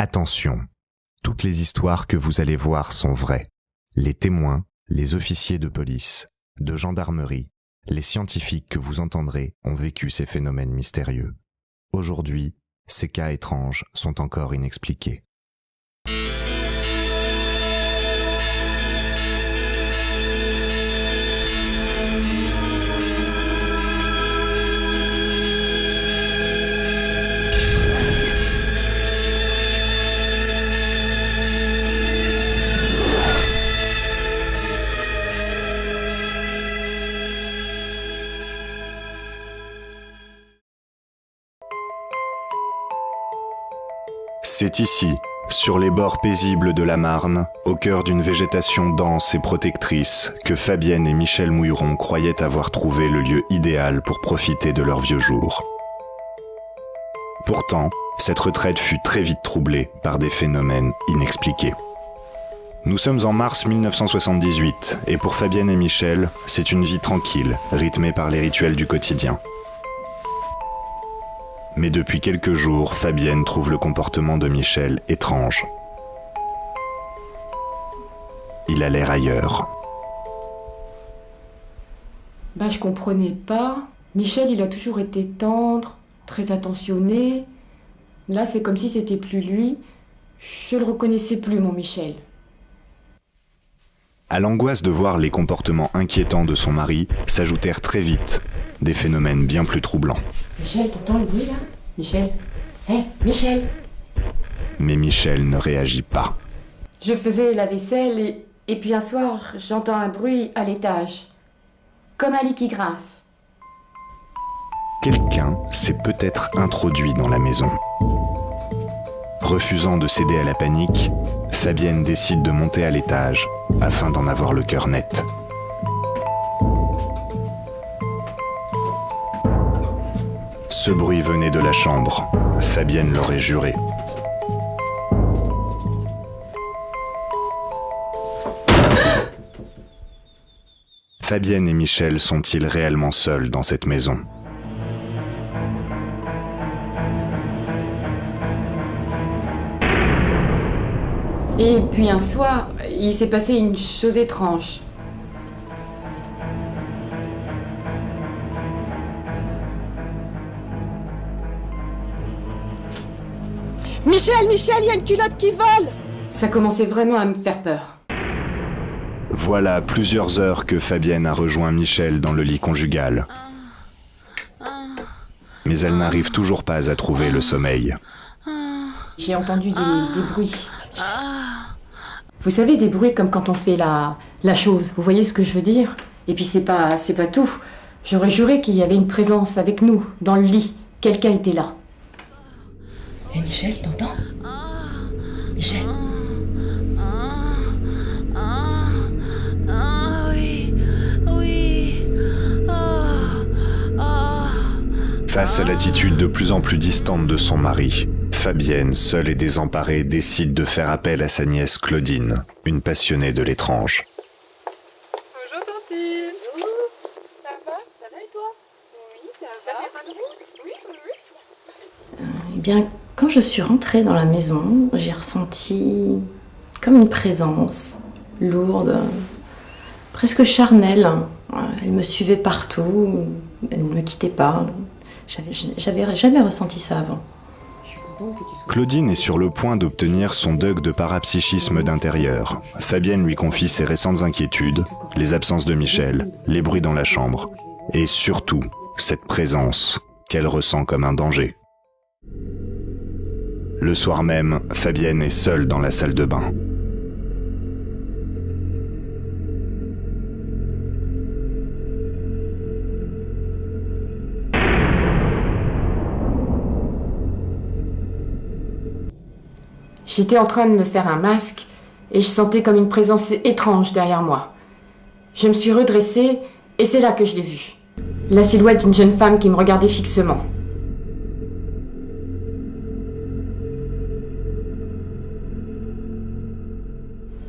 Attention, toutes les histoires que vous allez voir sont vraies. Les témoins, les officiers de police, de gendarmerie, les scientifiques que vous entendrez ont vécu ces phénomènes mystérieux. Aujourd'hui, ces cas étranges sont encore inexpliqués. C'est ici, sur les bords paisibles de la Marne, au cœur d'une végétation dense et protectrice, que Fabienne et Michel Mouilleron croyaient avoir trouvé le lieu idéal pour profiter de leurs vieux jours. Pourtant, cette retraite fut très vite troublée par des phénomènes inexpliqués. Nous sommes en mars 1978, et pour Fabienne et Michel, c'est une vie tranquille, rythmée par les rituels du quotidien. Mais depuis quelques jours, Fabienne trouve le comportement de Michel étrange. Il a l'air ailleurs. Je comprenais pas. Michel, il a toujours été tendre, très attentionné. Là, c'est comme si c'était plus lui. Je le reconnaissais plus, mon Michel. À l'angoisse de voir les comportements inquiétants de son mari, s'ajoutèrent très vite des phénomènes bien plus troublants. Michel, t'entends le bruit là? Michel? Hé, Michel! Mais Michel ne réagit pas. Je faisais la vaisselle et puis un soir, j'entends un bruit à l'étage. Comme un lit qui grince. Quelqu'un s'est peut-être introduit dans la maison. Refusant de céder à la panique, Fabienne décide de monter à l'étage afin d'en avoir le cœur net. Ce bruit venait de la chambre. Fabienne l'aurait juré. Fabienne et Michel sont-ils réellement seuls dans cette maison ? Et puis un soir, il s'est passé une chose étrange. Michel, il y a une culotte qui vole! Ça commençait vraiment à me faire peur. Voilà plusieurs heures que Fabienne a rejoint Michel dans le lit conjugal. Mais elle n'arrive toujours pas à trouver le sommeil. J'ai entendu des bruits. Vous savez, des bruits comme quand on fait la chose. Vous voyez ce que je veux dire? Et puis c'est pas tout. J'aurais juré qu'il y avait une présence avec nous, dans le lit. Quelqu'un était là. Et Michel, t'entends? Michel? Face à l'attitude de plus en plus distante de son mari, Fabienne, seule et désemparée, décide de faire appel à sa nièce Claudine, une passionnée de l'étrange. Bonjour Tantine. Ça va? Ça va et toi? Oui, ça va. Oui. Eh bien, quand je suis rentrée dans la maison, j'ai ressenti comme une présence lourde, presque charnelle. Elle me suivait partout, elle ne me quittait pas. J'avais jamais ressenti ça avant. Claudine est sur le point d'obtenir son DUG de parapsychisme d'intérieur. Fabienne lui confie ses récentes inquiétudes, les absences de Michel, les bruits dans la chambre, et surtout, cette présence qu'elle ressent comme un danger. Le soir même, Fabienne est seule dans la salle de bain. J'étais en train de me faire un masque et je sentais comme une présence étrange derrière moi. Je me suis redressée et c'est là que je l'ai vue. La silhouette d'une jeune femme qui me regardait fixement.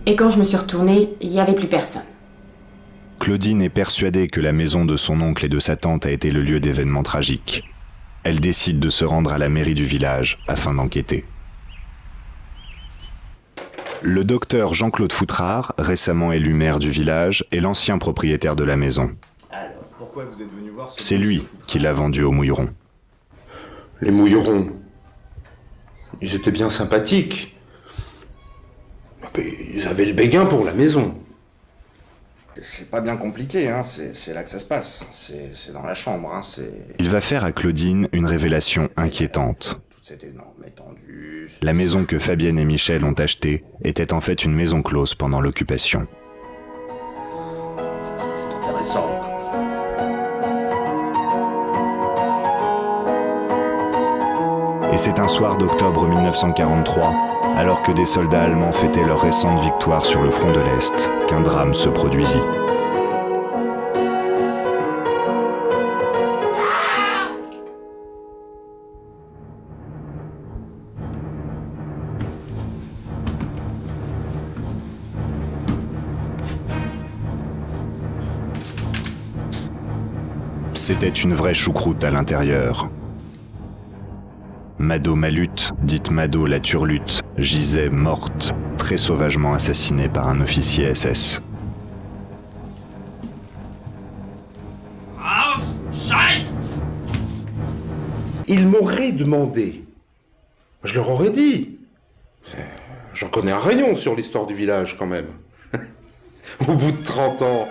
Et quand je me suis retournée, il n'y avait plus personne. Claudine est persuadée que la maison de son oncle et de sa tante a été le lieu d'événements tragiques. Elle décide de se rendre à la mairie du village afin d'enquêter. Le docteur Jean-Claude Foutrard, récemment élu maire du village, est l'ancien propriétaire de la maison. Alors, pourquoi vous êtes venu voir ce C'est lui qui l'a vendu aux mouillerons. Les mouillerons, ils étaient bien sympathiques. Mais ils avaient le béguin pour la maison. C'est pas bien compliqué, hein. C'est là que ça se passe. C'est dans la chambre, hein. Il va faire à Claudine une révélation inquiétante. Toute cette énorme étendue. La maison que Fabienne et Michel ont achetée était en fait une maison close pendant l'occupation. C'est intéressant, quoi. Et c'est un soir d'octobre 1943, alors que des soldats allemands fêtaient leur récente victoire sur le front de l'Est, qu'un drame se produisit. C'était une vraie choucroute à l'intérieur. Mado Malute, dite Mado la Turlute, gisait morte, très sauvagement assassinée par un officier SS. Ils m'auraient demandé. Je leur aurais dit. J'en connais un rayon sur l'histoire du village, quand même. Au bout de 30 ans.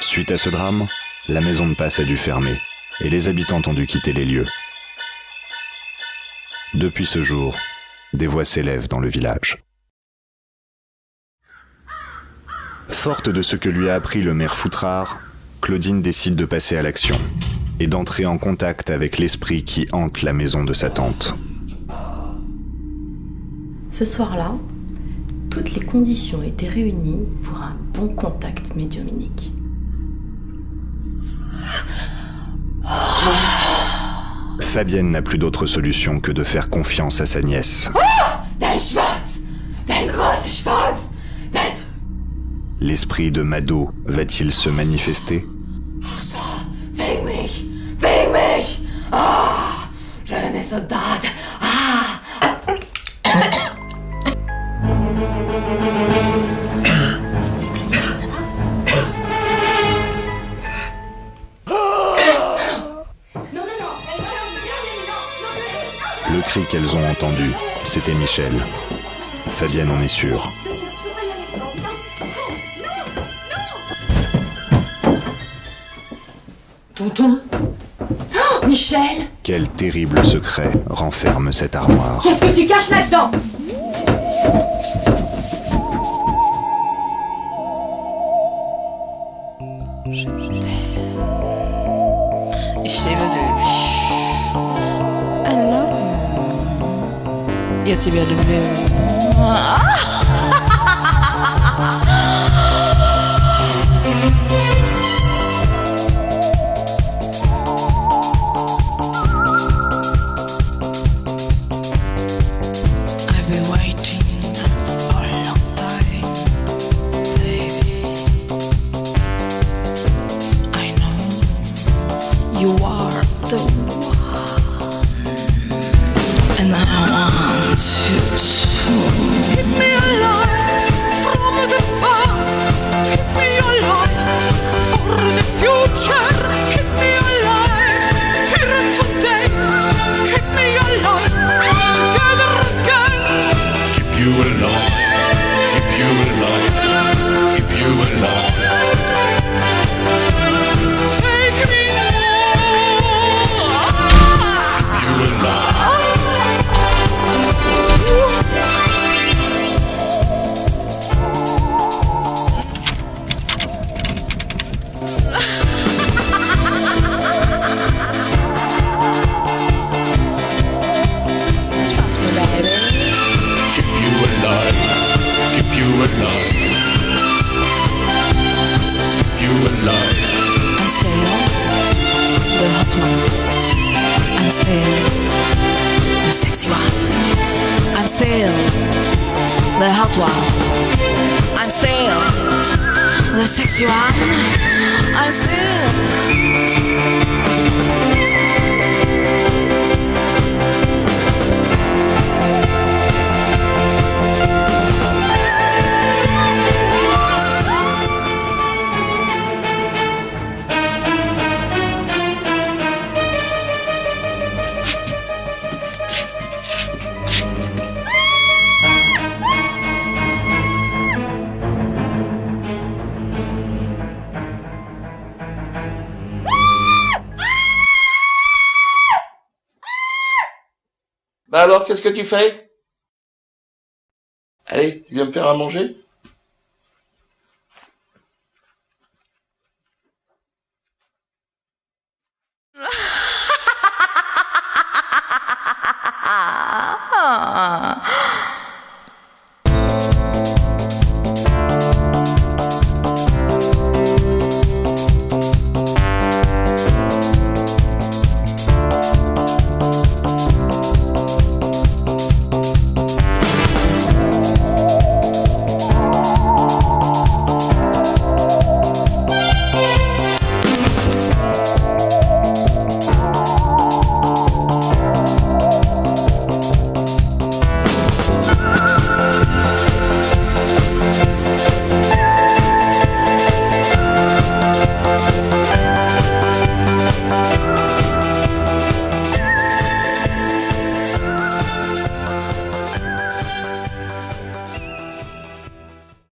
Suite à ce drame, la maison de passe a dû fermer et les habitants ont dû quitter les lieux. Depuis ce jour, des voix s'élèvent dans le village. Forte de ce que lui a appris le maire Foutrard, Claudine décide de passer à l'action et d'entrer en contact avec l'esprit qui hante la maison de sa tante. Ce soir-là, toutes les conditions étaient réunies pour un bon contact médiumnique. Fabienne n'a plus d'autre solution que de faire confiance à sa nièce. Dein Schwanz! Dein großer Schwanz! L'esprit de Mado va-t-il se manifester? Ach so, wegen mich! Wegen mich! Ah! Schöne Soldat! Ah! Le cri qu'elles ont entendu, c'était Michel. Fabienne en est sûre. Tonton? Oh, Michel! Quel terrible secret renferme cette armoire. Qu'est-ce que tu caches là-dedans? Ich liebe dich. I love you. Я тебя люблю. I've been waiting for a long time, baby. I know you are the one, and I want you to keep me alive from the past. Keep me alive for the future. Keep me alive here and today. Keep me alive together again. Keep you alive, keep you alive, keep you alive. Take me now. Keep you alive. Trust me, baby. Keep you alive, keep you alive. Keep you alive. I'm still the hot one. I'm still the sexy one. I'm still the hot one. I'm still the sexy one. I'm still Alors, qu'est-ce que tu fais? Allez, tu viens me faire à manger?